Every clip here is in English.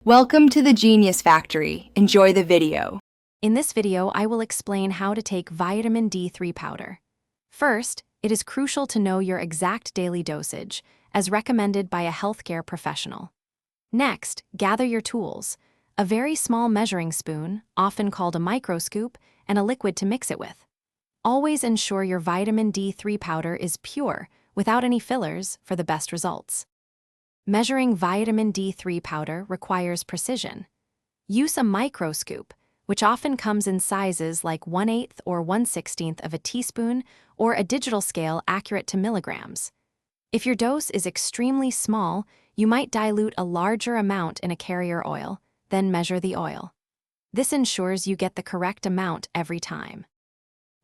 Welcome to the Genius Factory. Enjoy the video. In this video, I will explain how to take vitamin D3 powder. First, it is crucial to know your exact daily dosage, as recommended by a healthcare professional. Next, gather your tools, a very small measuring spoon, often called a microscoop, and a liquid to mix it with. Always ensure your vitamin D3 powder is pure, without any fillers, for the best results. Measuring vitamin D3 powder requires precision. Use a microscoop, which often comes in sizes like 1/8 or 1/16 of a teaspoon, or a digital scale accurate to milligrams. If your dose is extremely small, you might dilute a larger amount in a carrier oil, then measure the oil. This ensures you get the correct amount every time.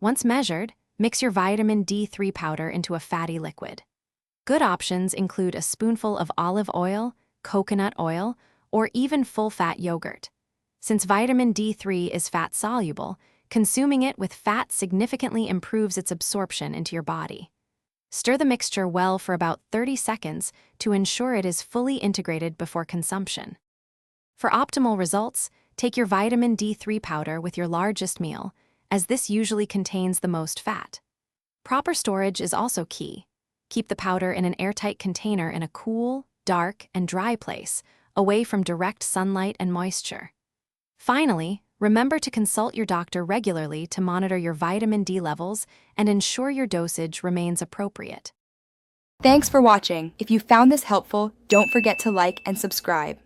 Once measured, mix your vitamin D3 powder into a fatty liquid. Good options include a spoonful of olive oil, coconut oil, or even full-fat yogurt. Since vitamin D3 is fat-soluble, consuming it with fat significantly improves its absorption into your body. Stir the mixture well for about 30 seconds to ensure it is fully integrated before consumption. For optimal results, take your vitamin D3 powder with your largest meal, as this usually contains the most fat. Proper storage is also key. Keep the powder in an airtight container in a cool, dark, and dry place, away from direct sunlight and moisture. Finally, remember to consult your doctor regularly to monitor your vitamin D levels and ensure your dosage remains appropriate. Thanks for watching. If you found this helpful, don't forget to like and subscribe.